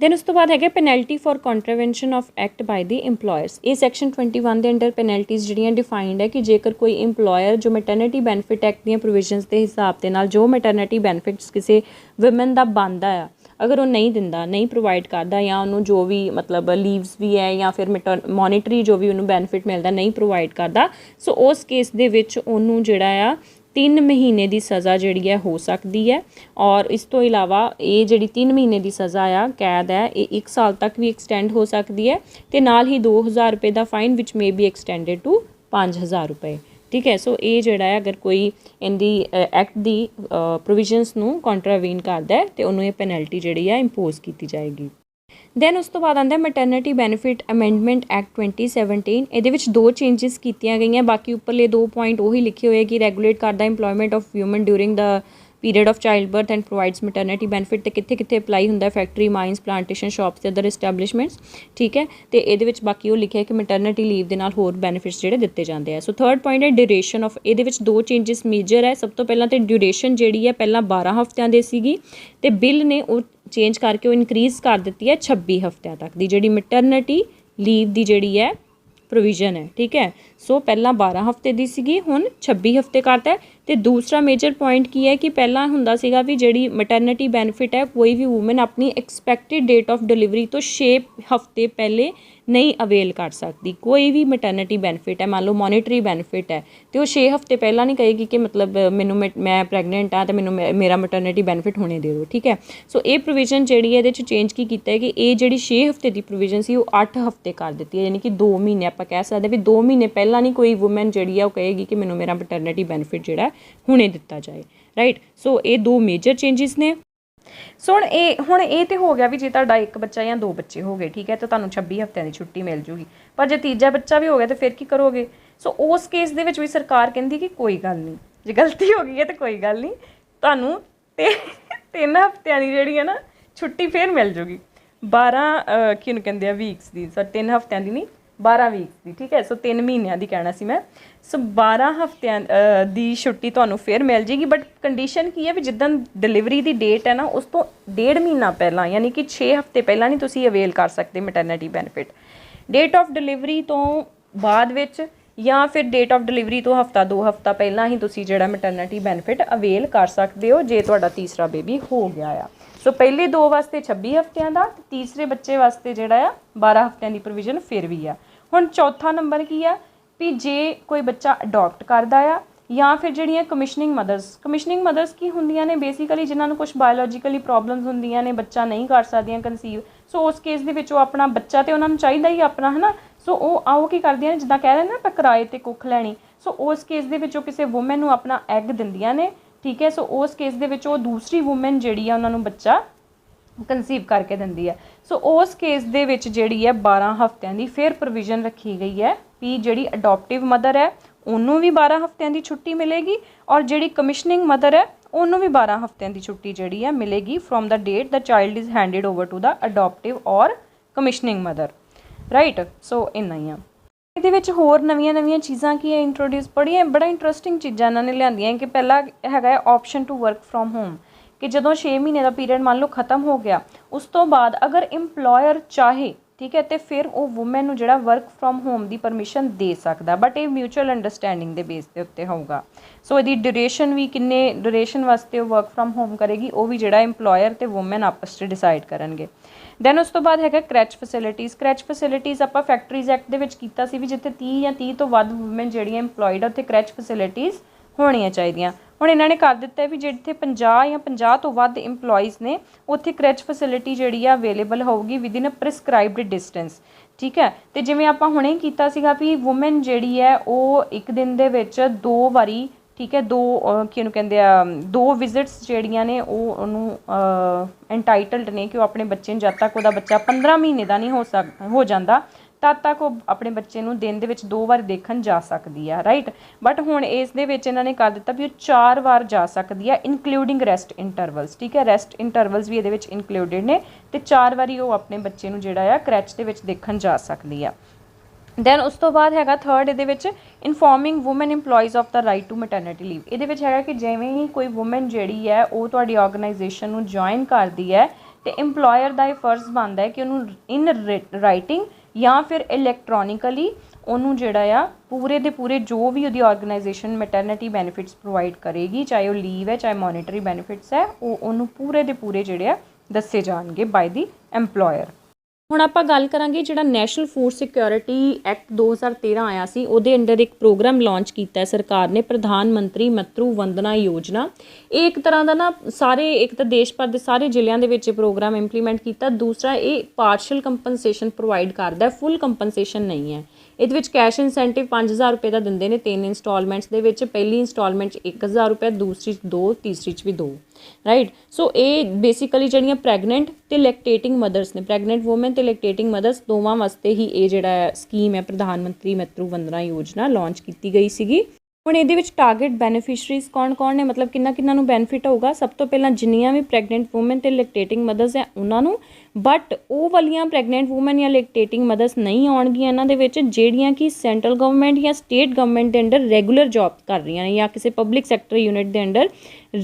ਦੈਨ ਉਸ ਤੋਂ ਬਾਅਦ ਹੈਗਾ ਪੈਨਲਟੀ ਫॉर ਕੰਟਰਾਵੈਂਸ਼ਨ ਆਫ ਐਕਟ ਬਾਈ ਦੀ ਇੰਪਲੋਇਰਸ। ਇਹ ਸੈਕਸ਼ਨ 21 ਦੇ ਅੰਡਰ ਪੈਨਲਟੀਜ਼ ਜਿਹੜੀਆਂ ਡਿਫਾਈਨਡ ਹੈ ਕਿ ਜੇਕਰ ਕੋਈ ਇੰਪਲੋਇਰ ਜੋ ਮੈਟਰਨਿਟੀ ਬੈਨੀਫਿਟ ਐਕਟ ਦੀਆਂ ਪ੍ਰੋਵੀਜ਼ਨਸ ਦੇ ਹਿਸਾਬ ਦੇ ਨਾਲ ਜੋ ਮੈਟਰਨਿਟੀ ਬੈਨੀਫਿਟਸ ਕਿਸੇ ਵੂਮਨ ਦਾ ਬਣਦਾ ਆ, ਅਗਰ ਉਹ ਨਹੀਂ ਦਿੰਦਾ, ਨਹੀਂ ਪ੍ਰੋਵਾਈਡ ਕਰਦਾ, ਜਾਂ ਉਹਨੂੰ ਜੋ ਵੀ ਮਤਲਬ ਲੀਵਸ ਵੀ ਹੈ ਜਾਂ ਫਿਰ ਮੋਨੀਟਰੀ ਜੋ ਵੀ ਉਹਨੂੰ ਬੈਨੀਫਿਟ ਮਿਲਦਾ ਨਹੀਂ ਪ੍ਰੋਵਾਈਡ ਕਰਦਾ, ਸੋ ਉਸ ਕੇਸ ਦੇ ਵਿੱਚ ਉਹਨੂੰ ਜਿਹੜਾ ਆ 3 ਮਹੀਨੇ ਦੀ ਸਜ਼ਾ ਜਿਹੜੀ ਹੈ ਹੋ ਸਕਦੀ ਹੈ। ਔਰ ਇਸ ਤੋਂ ਇਲਾਵਾ ਇਹ ਜਿਹੜੀ 3 ਮਹੀਨੇ ਦੀ ਸਜ਼ਾ ਆ ਕੈਦ ਹੈ ਇਹ 1 ਸਾਲ ਤੱਕ ਵੀ ਐਕਸਟੈਂਡ ਹੋ ਸਕਦੀ ਹੈ, ਅਤੇ ਨਾਲ ਹੀ 2000 ਰੁਪਏ ਦਾ fine which may be extended to 5000 ਰੁਪਏ। ਠੀਕ ਹੈ। ਸੋ ਇਹ ਜਿਹੜਾ ਹੈ ਅਗਰ ਕੋਈ ਇਹਦੀ ਐਕਟ ਦੀ ਪ੍ਰੋਵੀਜ਼ਨਸ ਨੂੰ ਕੰਟਰਾਵੀਨ ਕਰਦਾ ਹੈ ਤੇ ਉਹਨੂੰ ਇਹ ਪੈਨਲਟੀ ਜਿਹੜੀ ਹੈ ਇੰਪੋਜ਼ ਕੀਤੀ ਜਾਏਗੀ। ਦੈਨ ਉਸ ਤੋਂ ਬਾਅਦ ਆਉਂਦਾ ਮੈਟਰਨਿਟੀ ਬੈਨੀਫਿਟ ਅਮੈਂਡਮੈਂਟ ਐਕਟ 2017। ਇਹਦੇ ਵਿੱਚ 2 ਚੇਂਜਿਸ ਕੀਤੀਆਂ ਗਈਆਂ, ਬਾਕੀ ਉੱਪਰਲੇ 2 ਪੁਆਇੰਟ ਉਹੀ ਲਿਖੇ ਹੋਏ ਕਿ ਰੈਗੂਲੇਟ ਕਰਦਾ employment of women during the period of child birth and provides maternity benefit, ਤੇ ਕਿੱਥੇ ਕਿੱਥੇ ਅਪਲਾਈ ਹੁੰਦਾ ਫੈਕਟਰੀ, ਮਾਈਨਸ, ਪਲਾਂਟੇਸ਼ਨ, ਸ਼ਾਪਸ ਤੇ ਅਦਰ ਐਸਟੈਬਲਿਸ਼ਮੈਂਟਸ। ਠੀਕ ਹੈ। ਤੇ ਇਹਦੇ ਵਿੱਚ ਬਾਕੀ ਉਹ ਲਿਖਿਆ ਕਿ ਮੈਟਰਨਿਟੀ ਲੀਵ ਦੇ ਨਾਲ ਹੋਰ ਬੈਨੀਫਿਟਸ ਜਿਹੜੇ ਦਿੱਤੇ ਜਾਂਦੇ ਆ। ਸੋ ਥਰਡ ਪੁਆਇੰਟ ਹੈ ਡਿਊਰੇਸ਼ਨ ਆਫ। ਇਹਦੇ ਵਿੱਚ 2 ਚੇਂਜਿਸ ਮੇਜਰ ਹੈ। ਸਭ ਤੋਂ ਪਹਿਲਾਂ ਤੇ ਡਿਊਰੇਸ਼ਨ ਜਿਹੜੀ ਹੈ ਪਹਿਲਾਂ 12 ਹਫ਼ਤਿਆਂ ਦੇ ਸੀਗੀ, ਤੇ ਬਿੱਲ ਨੇ ਉਹ ਚੇਂਜ ਕਰਕੇ ਉਹ ਇਨਕਰੀਜ਼ ਕਰ ਦਿੱਤੀ ਹੈ 26 ਹਫ਼ਤਿਆਂ ਤੱਕ ਦੀ ਜਿਹੜੀ ਮੈਟਰਨਿਟੀ ਲੀਵ ਦੀ ਜਿਹੜੀ ਹੈ ਪ੍ਰੋਵੀਜ਼ਨ ਹੈ। ਠੀਕ ਹੈ। ਸੋ ਪਹਿਲਾਂ 12 ਹਫ਼ਤੇ ਦੀ ਸੀਗੀ, ਹੁਣ 26 ਹਫ਼ਤੇ ਕਰਤਾ। ਅਤੇ ਦੂਸਰਾ ਮੇਜਰ ਪੁਆਇੰਟ ਕੀ ਹੈ ਕਿ ਪਹਿਲਾਂ ਹੁੰਦਾ ਸੀਗਾ ਵੀ ਜਿਹੜੀ ਮੈਟਰਨਿਟੀ ਬੈਨੀਫਿਟ ਹੈ ਕੋਈ ਵੀ ਵੂਮਨ ਆਪਣੀ ਐਕਸਪੈਕਟਿਡ ਡੇਟ ਆਫ ਡਿਲੀਵਰੀ ਤੋਂ 6 ਹਫ਼ਤੇ ਪਹਿਲੇ ਨਹੀਂ ਅਵੇਲ ਕਰ ਸਕਦੀ। ਕੋਈ ਵੀ ਮੈਟਰਨਿਟੀ ਬੈਨੀਫਿਟ ਹੈ, ਮੰਨ ਲਓ ਮੋਨੀਟਰੀ ਬੈਨੀਫਿਟ ਹੈ, ਅਤੇ ਉਹ 6 ਹਫ਼ਤੇ ਪਹਿਲਾਂ ਨਹੀਂ ਕਹੇਗੀ ਕਿ ਮਤਲਬ ਮੈਨੂੰ ਮੈਂ ਪ੍ਰੈਗਨੈਂਟ ਹਾਂ ਅਤੇ ਮੈਨੂੰ ਮੇਰਾ ਮੈਟਰਨਿਟੀ ਬੈਨੀਫਿਟ ਹੁਣੇ ਦੇ ਦਿਓ। ਠੀਕ ਹੈ। ਸੋ ਇਹ ਪ੍ਰੋਵੀਜ਼ਨ ਜਿਹੜੀ ਹੈ ਇਹਦੇ 'ਚ ਚੇਂਜ ਕੀ ਕੀਤਾ ਹੈ ਕਿ ਇਹ ਜਿਹੜੀ 6 ਹਫ਼ਤੇ ਦੀ ਪ੍ਰੋਵੀਜ਼ਨ ਸੀ ਉਹ 8 ਹਫ਼ਤੇ ਕਰ ਦਿੱਤੀ ਹੈ, ਯਾਨੀ ਕਿ 2 ਮਹੀਨੇ ਆਪਾਂ ਕਹਿ ਸਕਦੇ ਵੀ 2 ਮਹੀਨੇ ਪਹਿਲਾਂ ਨਹੀਂ ਕੋਈ ਵੂਮਨ ਜਿਹੜੀ ਆ ਉਹ ਕਹੇਗੀ ਕਿ ਮੈਨੂੰ ਮੇਰਾ ਮੈਟਰਨਿਟੀ ਬੈਨੀਫਿਟ ਜਿਹੜਾ ਹੁਣੇ ਦਿੱਤਾ ਜਾਏ। ਰਾਈਟ। ਸੋ ਇਹ 2 ਮੇਜਰ ਚੇਂਜਿਸ ਨੇ। ਸੋ ਹੁਣ ਇਹ ਤੇ ਹੋ ਗਿਆ ਵੀ ਜੇ ਤੁਹਾਡਾ 1 ਬੱਚਾ ਜਾਂ 2 ਬੱਚੇ ਹੋ ਗਏ, ਠੀਕ ਹੈ, ਤਾਂ ਤੁਹਾਨੂੰ 26 ਹਫ਼ਤਿਆਂ ਦੀ ਛੁੱਟੀ ਮਿਲ ਜੂਗੀ। ਪਰ ਜੇ ਤੀਜਾ ਬੱਚਾ ਵੀ ਹੋ ਗਿਆ ਤਾਂ ਫਿਰ ਕੀ ਕਰੋਗੇ? ਸੋ ਉਸ ਕੇਸ ਦੇ ਵਿੱਚ ਵੀ ਸਰਕਾਰ ਕਹਿੰਦੀ ਕਿ ਕੋਈ ਗੱਲ ਨਹੀਂ, ਜੇ ਗਲਤੀ ਹੋ ਗਈ ਹੈ ਤਾਂ ਕੋਈ ਗੱਲ ਨਹੀਂ, ਤੁਹਾਨੂੰ 3 ਹਫ਼ਤਿਆਂ ਦੀ ਜਿਹੜੀ ਹੈ ਨਾ ਛੁੱਟੀ ਫਿਰ ਮਿਲ ਜੂਗੀ। 12 ਕਿਹਨੂੰ ਕਹਿੰਦੇ ਆ ਵੀਕਸ ਦੀ, ਸਰ 3 ਹਫ਼ਤਿਆਂ ਦੀ ਨਹੀਂ 12 ਵੀਕਸ ਦੀ। ਠੀਕ ਹੈ। ਸੋ 3 ਮਹੀਨਿਆਂ ਦੀ ਕਹਿਣਾ ਸੀ ਮੈਂ। ਸੋ 12 ਹਫ਼ਤਿਆਂ ਦੀ ਛੁੱਟੀ ਤੁਹਾਨੂੰ ਫਿਰ ਮਿਲ ਜੇਗੀ, ਬਟ ਕੰਡੀਸ਼ਨ ਕੀ ਹੈ ਵੀ ਜਿੱਦਣ ਡਿਲੀਵਰੀ ਦੀ ਡੇਟ ਹੈ ਨਾ ਉਸ ਤੋਂ 1.5 ਮਹੀਨਾ ਪਹਿਲਾਂ, ਯਾਨੀ ਕਿ 6 ਹਫ਼ਤੇ ਪਹਿਲਾਂ ਨਹੀਂ ਤੁਸੀਂ ਅਵੇਲ ਕਰ ਸਕਦੇ maternity benefit. Date of delivery ਤੋਂ ਬਾਅਦ ਵਿੱਚ ਜਾਂ ਫਿਰ ਡੇਟ ਆਫ ਡਿਲੀਵਰੀ ਤੋਂ ਹਫ਼ਤਾ 2 ਹਫ਼ਤਾ ਪਹਿਲਾਂ ਹੀ ਤੁਸੀਂ ਜਿਹੜਾ ਮੈਟਰਨਿਟੀ ਬੈਨੀਫਿਟ ਅਵੇਲ ਕਰ ਸਕਦੇ ਹੋ ਜੇ ਤੁਹਾਡਾ ਤੀਸਰਾ ਬੇਬੀ ਹੋ ਗਿਆ ਆ। ਸੋ ਪਹਿਲੇ 2 ਵਾਸਤੇ 26 ਹਫ਼ਤਿਆਂ ਦਾ, ਅਤੇ ਤੀਸਰੇ ਬੱਚੇ ਵਾਸਤੇ ਜਿਹੜਾ ਆ 12 ਹਫ਼ਤਿਆਂ ਦੀ ਪ੍ਰੋਵੀਜ਼ਨ ਫਿਰ ਵੀ ਆ। ਹੁਣ ਚੌਥਾ ਨੰਬਰ ਕੀ ਆ ਵੀ ਜੇ ਕੋਈ ਬੱਚਾ ਅਡੋਪਟ ਕਰਦਾ ਆ ਜਾਂ ਫਿਰ ਜਿਹੜੀਆਂ ਕਮਿਸ਼ਨਿੰਗ ਮਦਰਸ ਕੀ ਹੁੰਦੀਆਂ ਨੇ ਬੇਸਿਕਲੀ ਜਿਨ੍ਹਾਂ ਨੂੰ ਕੁਛ ਬਾਇਓਲੋਜੀਕਲੀ ਪ੍ਰੋਬਲਮਸ ਹੁੰਦੀਆਂ ਨੇ, ਬੱਚਾ ਨਹੀਂ ਕਰ ਸਕਦੀਆਂ ਕਨਸੀਵ। ਸੋ ਉਸ ਕੇਸ ਦੇ ਵਿੱਚ ਉਹ ਆਪਣਾ ਬੱਚਾ ਤੇ ਉਹਨਾਂ ਨੂੰ ਚਾਹੀਦਾ ਹੀ ਆਪਣਾ, ਹੈ ਨਾ। ਸੋ ਉਹ ਕੀ ਕਰਦੀਆਂ ਨੇ, ਜਿੱਦਾਂ ਕਹਿ ਰਹੇ ਨੇ ਨਾ ਕਿਰਾਏ 'ਤੇ ਕੁੱਖ ਲੈਣੀ, ਸੋ ਉਸ ਕੇਸ ਦੇ ਵਿੱਚ ਉਹ ਕਿਸੇ ਵੂਮੈਨ ਨੂੰ ਆਪਣਾ ਐਗ ਦਿੰਦੀਆਂ ਨੇ। ਠੀਕ ਹੈ। ਸੋ ਉਸ ਕੇਸ ਦੇ ਵਿੱਚ ਉਹ ਦੂਸਰੀ ਵੂਮੈਨ ਜਿਹੜੀ ਆ ਉਹਨਾਂ ਨੂੰ ਬੱਚਾ ਕੰਸੀਵ ਕਰਕੇ ਦਿੰਦੀ ਹੈ। ਸੋ ਉਸ ਕੇਸ ਦੇ ਵਿੱਚ ਜਿਹੜੀ ਹੈ 12 ਹਫ਼ਤਿਆਂ ਦੀ ਫਿਰ ਪ੍ਰੋਵੀਜ਼ਨ ਰੱਖੀ ਗਈ ਹੈ ਵੀ ਜਿਹੜੀ ਅਡੋਪਟਿਵ ਮਦਰ ਹੈ ਉਹਨੂੰ ਵੀ 12 ਹਫ਼ਤਿਆਂ ਦੀ ਛੁੱਟੀ ਮਿਲੇਗੀ ਔਰ ਜਿਹੜੀ ਕਮਿਸ਼ਨਿੰਗ ਮਦਰ ਹੈ ਉਹਨੂੰ ਵੀ 12 ਹਫ਼ਤਿਆਂ ਦੀ ਛੁੱਟੀ ਜਿਹੜੀ ਹੈ ਮਿਲੇਗੀ from the date the child is handed over to the adoptive or commissioning mother, right. ਸੋ ਇੰਨਾ ਹੀ ਆ। ਇਹਦੇ ਵਿੱਚ ਹੋਰ ਨਵੀਆਂ ਚੀਜ਼ਾਂ ਕੀ ਹੈ ਇੰਟਰੋਡਿਊਸ, ਬੜਾ ਇੰਟਰਸਟਿੰਗ ਚੀਜ਼ਾਂ ਇਹਨਾਂ ਨੇ ਲਿਆਂਦੀਆਂ ਕਿ ਪਹਿਲਾ ਹੈਗਾ ਹੈ option to work from home, ਕਿ ਜਦੋਂ 6 ਮਹੀਨੇ ਦਾ ਪੀਰੀਅਡ ਮੰਨ ਲਓ ਖ਼ਤਮ ਹੋ ਗਿਆ ਉਸ ਤੋਂ ਬਾਅਦ ਅਗਰ ਇੰਪਲੋਇਰ ਚਾਹੇ, ਠੀਕ ਹੈ, ਤੇ ਫਿਰ ਉਹ ਵੂਮੈਨ ਨੂੰ ਜਿਹੜਾ work from home the permission ਦੇ ਸਕਦਾ, ਬਟ ਇਹ ਮਿਊਚੁਅਲ ਅੰਡਰਸਟੈਂਡਿੰਗ ਦੇ ਬੇਸ ਦੇ ਉੱਤੇ ਹੋਊਗਾ। ਸੋ ਇਹਦੀ ਡਿਊਰੇਸ਼ਨ ਵੀ ਕਿੰਨੇ ਡਿਊਰੇਸ਼ਨ ਵਾਸਤੇ ਉਹ ਵਰਕ ਫਰੋਮ ਹੋਮ ਕਰੇਗੀ ਉਹ ਵੀ ਜਿਹੜਾ ਇੰਪਲੋਇਰ ਤੇ ਵੂਮੈਨ ਆਪਸ 'ਚ ਡਿਸਾਈਡ ਕਰਨਗੇ। ਦੈਨ ਉਸ ਤੋਂ ਬਾਅਦ ਹੈਗਾ ਕਰੈਚ ਫੈਸਿਲਿਟੀਜ਼ ਆਪਾਂ ਫੈਕਟਰੀਜ਼ ਐਕਟ ਦੇ ਵਿੱਚ ਕੀਤਾ ਸੀ ਵੀ ਜਿੱਥੇ 30 ਜਾਂ 30 ਤੋਂ ਵੱਧ ਵੂਮੈਨ ਜਿਹੜੀਆਂ ਇੰਪਲੋਇਡ ਆ ਉੱਥੇ ਕਰੈਚ ਫੈਸਿਲਿਟੀਜ਼ ਹੋਣੀਆਂ ਚਾਹੀਦੀਆਂ। ਹੁਣ ਇਹਨਾਂ ਨੇ ਕਰ ਦਿੱਤਾ ਵੀ ਜਿੱਥੇ 50 ਜਾਂ 50 ਤੋਂ ਵੱਧ ਇੰਪਲੋਈਜ਼ ਨੇ ਉੱਥੇ ਕਰੈਚ ਫੈਸਿਲਿਟੀ ਜਿਹੜੀ ਆ ਅਵੇਲੇਬਲ ਹੋਊਗੀ ਵਿਦਿਨ ਅ ਪ੍ਰਿਸਕ੍ਰਾਈਬਡ ਡਿਸਟੈਂਸ, ਠੀਕ ਹੈ। ਤੇ ਜਿਵੇਂ ਆਪਾਂ ਹੁਣੇ ਕੀਤਾ ਸੀਗਾ ਵੀ ਵੂਮੈਨ ਜਿਹੜੀ ਹੈ ਉਹ ਇੱਕ ਦਿਨ ਦੇ ਵਿੱਚ 2 ਵਾਰੀ, ਠੀਕ ਹੈ, ਕਿਹਨੂੰ ਕਹਿੰਦੇ ਆ 2 ਵਿਜ਼ਿਟਸ ਜਿਹੜੀਆਂ ਨੇ ਉਹ ਉਹਨੂੰ ਐਂਟਾਈਟਲਡ ਨੇ ਕਿ ਉਹ ਆਪਣੇ ਬੱਚੇ ਨੂੰ ਜਦ ਤੱਕ ਉਹਦਾ ਬੱਚਾ 15 ਮਹੀਨੇ ਦਾ ਨਹੀਂ ਹੋ ਜਾਂਦਾ ਤਦ ਤੱਕ ਉਹ ਆਪਣੇ ਬੱਚੇ ਨੂੰ ਦਿਨ ਦੇ ਵਿੱਚ 2 ਵਾਰ ਦੇਖਣ ਜਾ ਸਕਦੀ ਆ, ਰਾਈਟ। ਬਟ ਹੁਣ ਇਸ ਦੇ ਵਿੱਚ ਇਹਨਾਂ ਨੇ ਕਰ ਦਿੱਤਾ ਵੀ ਉਹ 4 ਵਾਰ ਜਾ ਸਕਦੀ ਆ ਇਨਕਲੂਡਿੰਗ ਰੈਸਟ ਇੰਟਰਵਲਸ, ਠੀਕ ਹੈ। ਰੈਸਟ ਇੰਟਰਵਲਸ ਵੀ ਇਹਦੇ ਵਿੱਚ ਇਨਕਲੂਡਿਡ ਨੇ ਤੇ 4 ਵਾਰੀ ਉਹ ਆਪਣੇ ਬੱਚੇ ਨੂੰ ਜਿਹੜਾ ਆ ਕਰੈਚ ਦੇ ਵਿੱਚ ਦੇਖਣ ਜਾ ਸਕਦੀ ਆ। ਦੈਨ ਉਸ ਤੋਂ ਬਾਅਦ ਹੈਗਾ ਥਰਡ ਇਹਦੇ ਵਿੱਚ informing women employees of the right to maternity leave. ਇਹਦੇ ਵਿੱਚ ਹੈਗਾ ਕਿ ਜਿਵੇਂ ਹੀ ਕੋਈ ਵੂਮੈਨ ਜਿਹੜੀ ਹੈ ਉਹ ਤੁਹਾਡੀ ਆਰਗੇਨਾਈਜੇਸ਼ਨ ਨੂੰ ਜੁਆਇਨ ਕਰਦੀ ਹੈ ਤੇ ਇੰਪਲੋਇਰ ਦਾ ਇਹ ਫਰਜ਼ ਬਣਦਾ ਹੈ ਕਿ ਉਹਨੂੰ ਇਨ ਰਾਈਟਿੰਗ ਜਾਂ ਫਿਰ ਇਲੈਕਟ੍ਰੋਨਿਕਲੀ ਉਹਨੂੰ ਜਿਹੜਾ ਆ ਪੂਰੇ ਦੇ ਪੂਰੇ ਜੋ ਵੀ ਉਹਦੀ ਆਰਗੇਨਾਈਜੇਸ਼ਨ ਮੈਟਰਨਿਟੀ ਬੈਨੀਫਿਟਸ ਪ੍ਰੋਵਾਈਡ ਕਰੇਗੀ, ਚਾਹੇ ਉਹ ਲੀਵ ਹੈ ਚਾਹੇ ਮੋਨੀਟਰੀ ਬੈਨੀਫਿਟਸ ਹੈ, ਉਹ ਉਹਨੂੰ ਪੂਰੇ ਦੇ ਪੂਰੇ ਜਿਹੜੇ ਆ ਦੱਸੇ ਜਾਣਗੇ ਬਾਈ ਦੀ ਐਮਪਲੋਇਰ। ਹੁਣ ਆਪਾਂ ਗੱਲ ਕਰਾਂਗੇ ਜਿਹੜਾ ਨੈਸ਼ਨਲ ਫੂਡ ਸਿਕਿਉਰਿਟੀ ਐਕਟ 2013 ਆਇਆ ਸੀ ਉਹਦੇ ਅੰਡਰ ਇੱਕ ਪ੍ਰੋਗਰਾਮ ਲਾਂਚ ਕੀਤਾ ਸਰਕਾਰ ਨੇ, ਪ੍ਰਧਾਨ ਮੰਤਰੀ ਮਾਤਰੂ ਵੰਦਨਾ ਯੋਜਨਾ। ਇਹ ਇੱਕ ਤਰ੍ਹਾਂ ਦਾ ਨਾ ਸਾਰੇ ਇੱਕ ਤਾਂ ਦੇਸ਼ ਭਰ ਦੇ ਸਾਰੇ ਜ਼ਿਲ੍ਹਿਆਂ ਦੇ ਵਿੱਚ ਇਹ ਪ੍ਰੋਗਰਾਮ ਇੰਪਲੀਮੈਂਟ ਕੀਤਾ। ਦੂਸਰਾ ਇਹ ਪਾਰਸ਼ਲ ਕੰਪਨਸੇਸ਼ਨ ਪ੍ਰੋਵਾਈਡ ਕਰਦਾ, ਫੁੱਲ ਕੰਪਨਸੇਸ਼ਨ ਨਹੀਂ ਹੈ। ਇਹਦੇ ਵਿੱਚ ਕੈਸ਼ ਇਨਸੈਂਟਿਵ 5000 ਰੁਪਏ ਦਾ ਦਿੰਦੇ ਨੇ 3 ਇੰਸਟਾਲਮੈਂਟਸ ਦੇ ਵਿੱਚ। ਪਹਿਲੀ ਇੰਸਟਾਲਮੈਂਟ 'ਚ 1000 ਰੁਪਏ, ਦੂਸਰੀ 'ਚ 2, ਤੀਸਰੀ 'ਚ ਵੀ 2, ਰਾਈਟ। ਸੋ ਇਹ ਬੇਸਿਕਲੀ ਜਿਹੜੀਆਂ ਪ੍ਰੈਗਨੈਂਟ ਤੇ ਲੈਕਟੇਟਿੰਗ ਮਦਰਸ ਨੇ, ਪ੍ਰੈਗਨੈਂਟ ਵੂਮਨ ਤੇ ਲੈਕਟੇਟਿੰਗ ਮਦਰਸ ਦੋਵਾਂ ਵਾਸਤੇ ਹੀ ਇਹ ਜਿਹੜਾ ਸਕੀਮ ਹੈ ਪ੍ਰਧਾਨ ਮੰਤਰੀ ਮਾਤਰੂ ਵੰਦਨਾ ਯੋਜਨਾ ਲਾਂਚ ਕੀਤੀ ਗਈ ਸੀਗੀ। ਹੁਣ ਇਹਦੇ ਵਿੱਚ ਟਾਰਗੇਟ ਬੈਨੀਫਿਸ਼ਰੀਜ਼ ਕੌਣ ਨੇ, ਮਤਲਬ ਕਿੰਨਾ ਨੂੰ ਬੈਨੀਫਿਟ ਹੋਊਗਾ। ਸਭ ਤੋਂ ਪਹਿਲਾਂ ਜਿੰਨੀਆਂ ਵੀ ਪ੍ਰੈਗਨੈਂਟ ਵੂਮਨ ਤੇ ਲੈਕਟੇਟਿੰਗ ਮਦਰਸ ਹੈ ਉਹਨਾਂ ਨੂੰ, ਬਟ ਉਹ ਵਾਲੀਆਂ ਪ੍ਰੈਗਨੈਂਟ ਵੂਮਨ ਜਾਂ ਲੈਕਟੇਟਿੰਗ ਮਦਰਸ ਨਹੀਂ ਆਉਣਗੀਆਂ ਇਹਨਾਂ ਦੇ ਵਿੱਚ ਜਿਹੜੀਆਂ ਕਿ ਸੈਂਟਰਲ ਗਵਰਨਮੈਂਟ ਜਾਂ ਸਟੇਟ ਗਵਰਨਮੈਂਟ ਦੇ ਅੰਡਰ ਰੈਗੂਲਰ ਜੌਬ ਕਰ ਰਹੀਆਂ ਨੇ ਜਾਂ ਕਿਸੇ ਪਬਲਿਕ ਸੈਕਟਰ ਯੂਨਿਟ ਦੇ ਅੰਡਰ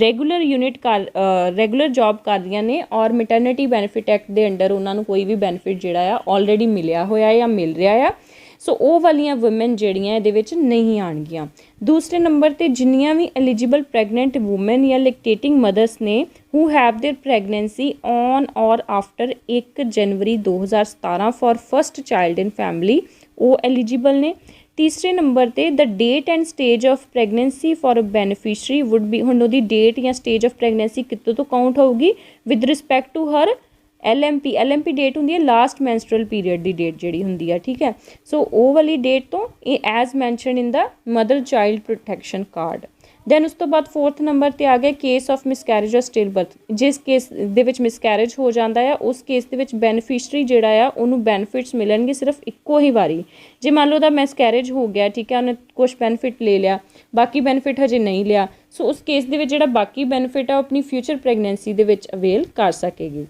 ਰੈਗੂਲਰ ਜੌਬ ਕਰ ਰਹੀਆਂ ਨੇ ਔਰ ਮੈਟਰਨਿਟੀ ਬੈਨੀਫਿਟ ਐਕਟ ਦੇ ਅੰਡਰ ਉਹਨਾਂ ਨੂੰ ਕੋਈ ਵੀ ਬੈਨੀਫਿਟ ਜਿਹੜਾ ਆ ਆਲਰੇਡੀ ਮਿਲਿਆ ਹੋਇਆ ਜਾਂ ਮਿਲ ਰਿਹਾ ਆ। ਸੋ ਉਹ ਵਾਲੀਆਂ ਵੂਮੈਨ ਜਿਹੜੀਆਂ ਇਹਦੇ ਵਿੱਚ ਨਹੀਂ ਆਉਣਗੀਆਂ। ਦੂਸਰੇ ਨੰਬਰ 'ਤੇ ਜਿੰਨੀਆਂ ਵੀ ਐਲੀਜੀਬਲ ਪ੍ਰੈਗਨੈਂਟ ਵੂਮੈਨ ਜਾਂ ਲੈਕਟੇਟਿੰਗ ਮਦਰਸ ਨੇ who have their pregnancy on or after 1 January 2017 for first child in family, ਉਹ ਐਲੀਜੀਬਲ ਨੇ। ਤੀਸਰੇ ਨੰਬਰ 'ਤੇ the date and stage of pregnancy for a beneficiary would be, ਹੁਣ ਉਹਦੀ ਡੇਟ ਜਾਂ ਸਟੇਜ ਆਫ ਪ੍ਰੈਗਨੈਂਸੀ ਕਿੱਥੋਂ ਤੋਂ ਕਾਊਂਟ ਹੋਊਗੀ with respect to her LMP date ਹੁੰਦੀ ਹੈ ਲਾਸਟ ਮੈਂਸਟਰਲ ਪੀਰੀਅਡ ਦੀ ਡੇਟ ਜਿਹੜੀ ਹੁੰਦੀ ਹੈ, ਠੀਕ ਹੈ। ਸੋ ਉਹ ਵਾਲੀ ਡੇਟ ਤੋਂ ਇਹ as mention in the mother child protection card. Then ਉਸ ਤੋਂ ਬਾਅਦ 4th ਨੰਬਰ 'ਤੇ ਆ ਗਿਆ case of miscarriage or still birth. ਜਿਸ ਕੇਸ ਦੇ ਵਿੱਚ ਮਿਸਕੈਰੇਜ ਹੋ ਜਾਂਦਾ ਆ ਉਸ ਕੇਸ ਦੇ ਵਿੱਚ ਬੈਨੀਫਿਸ਼ਰੀ ਜਿਹੜਾ ਆ ਉਹਨੂੰ ਬੈਨੀਫਿਟਸ ਮਿਲਣਗੇ ਸਿਰਫ ਇੱਕੋ ਹੀ ਵਾਰੀ। ਜੇ ਮੰਨ ਲਓ ਉਹਦਾ ਮਿਸਕੈਰੇਜ ਹੋ ਗਿਆ, ਠੀਕ ਹੈ, ਉਹਨੇ ਕੁਛ ਬੈਨੀਫਿਟ ਲੈ ਲਿਆ, ਬਾਕੀ ਬੈਨੀਫਿਟ ਹਜੇ ਨਹੀਂ ਲਿਆ, ਸੋ ਉਸ ਕੇਸ ਦੇ ਵਿੱਚ ਜਿਹੜਾ ਬਾਕੀ ਬੈਨੀਫਿਟ ਆ ਉਹ ਆਪਣੀ ਫਿਊਚਰ ਪ੍ਰੈਗਨੈਂਸੀ ਦੇ ਵਿੱਚ ਅਵੇਲ ਕਰ ਸਕੇਗੀ।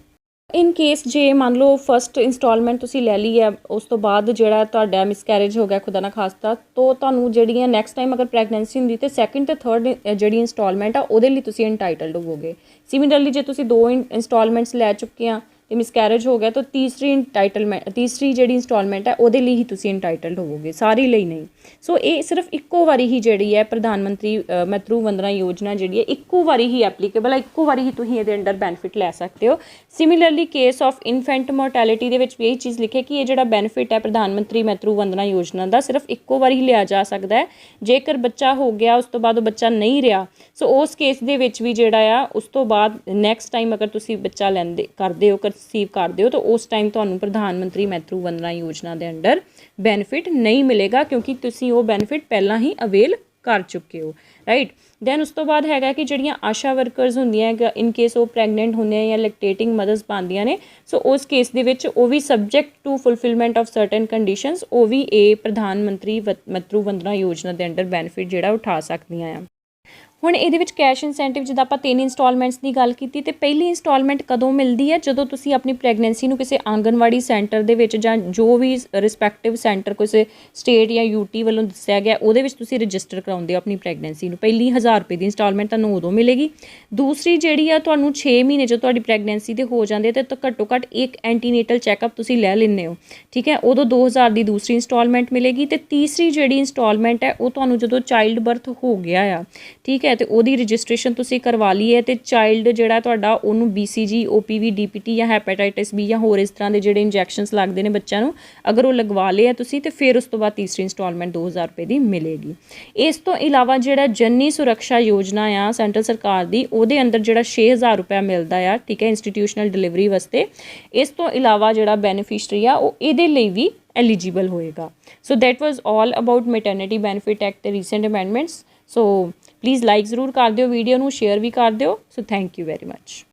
ਇਨ ਕੇਸ ਜੇ ਮੰਨ ਲਓ ਫਸਟ ਇੰਸਟਾਲਮੈਂਟ ਤੁਸੀਂ ਲੈ ਲਈ ਹੈ, ਉਸ ਤੋਂ ਬਾਅਦ ਜਿਹੜਾ ਤੁਹਾਡਾ ਮਿਸਕੈਰੇਜ ਹੋ ਗਿਆ ਖੁਦਾ ਨਾ ਖਾਸਤਾ, ਤਾਂ ਤੁਹਾਨੂੰ ਜਿਹੜੀਆਂ ਨੈਕਸਟ ਟਾਈਮ ਅਗਰ ਪ੍ਰੈਗਨੈਂਸੀ ਹੁੰਦੀ ਤਾਂ ਸੈਕਿੰਡ ਤੇ ਥਰਡ ਜਿਹੜੀ ਇੰਸਟਾਲਮੈਂਟ ਆ ਉਹਦੇ ਲਈ ਤੁਸੀਂ ਇੰਟਾਈਟਲਡ ਹੋਵੋਗੇ। ਸਿਮਿਲਰਲੀ ਜੇ ਤੁਸੀਂ 2 ਇੰਸਟਾਲਮੈਂਟਸ ਲੈ ਚੁੱਕੇ ਆ ਤੇ ਮਿਸਕੈਰੇਜ ਹੋ ਗਿਆ ਤਾਂ ਤੀਸਰੀ ਜਿਹੜੀ ਇੰਸਟਾਲਮੈਂਟ ਹੈ ਉਹਦੇ ਲਈ ਹੀ ਤੁਸੀਂ ਇੰਟਾਈਟਲਡ ਹੋਵੋਗੇ, ਸਾਰੀ ਲਈ ਨਹੀਂ। ਸੋ ਇਹ ਸਿਰਫ ਇੱਕੋ ਵਾਰੀ ਹੀ ਜਿਹੜੀ ਹੈ ਪ੍ਰਧਾਨ ਮੰਤਰੀ ਮਾਤਰੂ ਵੰਦਨਾ ਯੋਜਨਾ ਜਿਹੜੀ ਹੈ ਇੱਕੋ ਵਾਰੀ ਹੀ ਐਪਲੀਕੇਬਲ ਹੈ, ਇੱਕੋ ਵਾਰੀ ਹੀ ਤੁਸੀਂ ਇਹਦੇ ਅੰਡਰ ਬੈਨੀਫਿਟ ਲੈ ਸਕਦੇ ਹੋ। Similarly case of infant mortality ਦੇ ਵਿੱਚ ਵੀ ਇਹੀ ਚੀਜ਼ ਲਿਖੇ ਕਿ ਇਹ ਜਿਹੜਾ ਬੈਨੀਫਿਟ ਹੈ ਪ੍ਰਧਾਨ ਮੰਤਰੀ ਮਾਤਰੂ ਵੰਦਨਾ ਯੋਜਨਾ ਦਾ ਸਿਰਫ ਇੱਕੋ ਵਾਰੀ ਹੀ ਲਿਆ ਜਾ ਸਕਦਾ ਹੈ। ਜੇਕਰ ਬੱਚਾ ਹੋ ਗਿਆ ਉਸ ਤੋਂ ਬਾਅਦ ਉਹ ਬੱਚਾ ਨਹੀਂ ਰਿਹਾ, ਸੋ ਉਸ ਕੇਸ ਦੇ ਵਿੱਚ ਵੀ ਜਿਹੜਾ ਆ ਉਸ ਤੋਂ ਬਾਅਦ ਨੈਕਸਟ ਟਾਈਮ ਅਗਰ ਤੁਸੀਂ ਬੱਚਾ ਕਰਦੇ ਹੋ ਕੰਸੀਵ ਕਰਦੇ ਹੋ ਤਾਂ ਉਸ ਟਾਈਮ ਤੁਹਾਨੂੰ ਪ੍ਰਧਾਨ ਮੰਤਰੀ ਮਾਤਰੂ ਵੰਦਨਾ ਯੋਜਨਾ ਦੇ ਅੰਡਰ ਬੈਨੀਫਿਟ ਨਹੀਂ ਮਿਲੇਗਾ ਕਿਉਂਕਿ ਤੁਸੀਂ ਉਹ ਬੈਨੀਫਿਟ ਪਹਿਲਾਂ ਹੀ ਅਵੇਲ कर चुके हो, राइट। दैन उस तो बाद हैगा कि ਜਿਹੜੀਆਂ ਆਸ਼ਾ ਵਰਕਰਸ ਹੁੰਦੀਆਂ ਇਨ ਕੇਸ ਉਹ ਪ੍ਰੈਗਨੈਂਟ ਹੁੰਦੇ ਆ ਜਾਂ ਲੈਕਟੇਟਿੰਗ ਮਦਰਸ ਪਾਉਂਦੀਆਂ ਨੇ, ਸੋ ਉਸ ਕੇਸ ਦੇ ਵਿੱਚ ਉਹ ਵੀ subject to fulfilment of certain conditions ਉਹ ਵੀ ਇਹ ਪ੍ਰਧਾਨ ਮੰਤਰੀ ਮਾਤਰੂ ਵੰਦਨਾ ਯੋਜਨਾ ਦੇ ਅੰਡਰ ਬੈਨੀਫਿਟ ਜਿਹੜਾ ਉਠਾ ਸਕਦੀਆਂ ਆ। ਹੁਣ ਇਹਦੇ ਵਿੱਚ ਕੈਸ਼ ਇਨਸੈਂਟਿਵ ਜਿੱਦਾਂ ਆਪਾਂ 3 ਇੰਸਟਾਲਮੈਂਟਸ ਦੀ ਗੱਲ ਕੀਤੀ, ਤੇ ਪਹਿਲੀ ਇੰਸਟਾਲਮੈਂਟ ਕਦੋਂ ਮਿਲਦੀ ਹੈ? ਜਦੋਂ ਤੁਸੀਂ ਆਪਣੀ ਪ੍ਰੈਗਨੈਂਸੀ ਨੂੰ ਕਿਸੇ ਆਂਗਨਵਾੜੀ ਸੈਂਟਰ ਦੇ ਵਿੱਚ ਜਾਂ ਜੋ ਵੀ ਰਿਸਪੈਕਟਿਵ ਸੈਂਟਰ ਕਿਸੇ ਸਟੇਟ ਜਾਂ ਯੂਟੀ ਵੱਲੋਂ ਦੱਸਿਆ ਗਿਆ ਉਹਦੇ ਵਿੱਚ ਤੁਸੀਂ ਰਜਿਸਟਰ ਕਰਾਉਂਦੇ ਹੋ ਆਪਣੀ ਪ੍ਰੈਗਨੈਂਸੀ ਨੂੰ। ਪਹਿਲੀ 1000 ਰੁਪਏ ਦੀ ਇੰਸਟਾਲਮੈਂਟ ਤੁਹਾਨੂੰ ਉਦੋਂ ਮਿਲੇਗੀ। ਦੂਸਰੀ ਜਿਹੜੀ ਆ ਤੁਹਾਨੂੰ 6 ਮਹੀਨੇ ਜੋ ਤੁਹਾਡੀ ਪ੍ਰੈਗਨੈਂਸੀ ਦੇ ਹੋ ਜਾਂਦੇ ਤੇ ਘੱਟੋ ਘੱਟ ਇੱਕ ਐਂਟੀਨੇਟਲ ਚੈੱਕਅਪ ਤੁਸੀਂ ਲੈ ਲੈਂਦੇ ਹੋ, ਠੀਕ ਹੈ, ਉਦੋਂ 2000 ਦੀ ਦੂਸਰੀ ਇੰਸਟਾਲਮੈਂਟ ਮਿਲੇਗੀ। ਤੇ ਤੀਸਰੀ ਜਿਹੜੀ ਇੰਸਟਾਲਮੈਂਟ ਹੈ ਉਹ ਤੁਹਾਨੂੰ ਜਦੋਂ ਚਾਈਲਡ ਬਰਥ ਹੋ ਗਿਆ ਆ, ਠੀਕ ਹੈ, ਤੇ ਉਹਦੀ ਰਜਿਸਟ੍ਰੇਸ਼ਨ ਤੁਸੀਂ ਕਰਵਾ ਲਈ ਹੈ, ਤੇ ਚਾਈਲਡ ਜਿਹੜਾ ਤੁਹਾਡਾ ਉਹਨੂੰ BCG OPV DPT ਜਾਂ ਹੈਪੇਟਾਈਟਿਸ B ਜਾਂ ਹੋਰ ਇਸ ਤਰ੍ਹਾਂ ਦੇ ਜਿਹੜੇ ਇੰਜੈਕਸ਼ਨਸ ਲੱਗਦੇ ਨੇ ਬੱਚਿਆਂ ਨੂੰ, ਅਗਰ ਉਹ ਲਗਵਾ ਲਏ ਆ ਤੁਸੀਂ, ਤੇ ਫਿਰ ਉਸ ਤੋਂ ਬਾਅਦ ਤੀਸਰੀ ਇੰਸਟਾਲਮੈਂਟ 2000 ਰੁਪਏ ਦੀ ਮਿਲੇਗੀ। ਇਸ ਤੋਂ ਇਲਾਵਾ ਜਿਹੜਾ ਜਨਨੀ ਸੁਰੱਖਿਆ ਯੋਜਨਾ ਆ ਸੈਂਟਰਲ ਸਰਕਾਰ ਦੀ, ਉਹਦੇ ਅੰਦਰ ਜਿਹੜਾ 6000 ਰੁਪਇਆ ਮਿਲਦਾ ਆ, ਠੀਕ ਹੈ, ਇੰਸਟੀਟਿਊਸ਼ਨਲ ਡਿਲੀਵਰੀ ਵਾਸਤੇ। ਇਸ ਤੋਂ ਇਲਾਵਾ ਜਿਹੜਾ ਬੈਨੀਫਿਸ਼ਰੀ ਆ ਉਹ ਇਹਦੇ ਲਈ ਵੀ ਐਲੀਜੀਬਲ ਹੋਏਗਾ। So that was all about maternity benefit act ਦੇ recent amendments. So please like ਜ਼ਰੂਰ ਕਰ ਦਿਓ ਵੀਡੀਓ ਨੂੰ, ਸ਼ੇਅਰ ਵੀ ਕਰ ਦਿਓ। So thank you very much.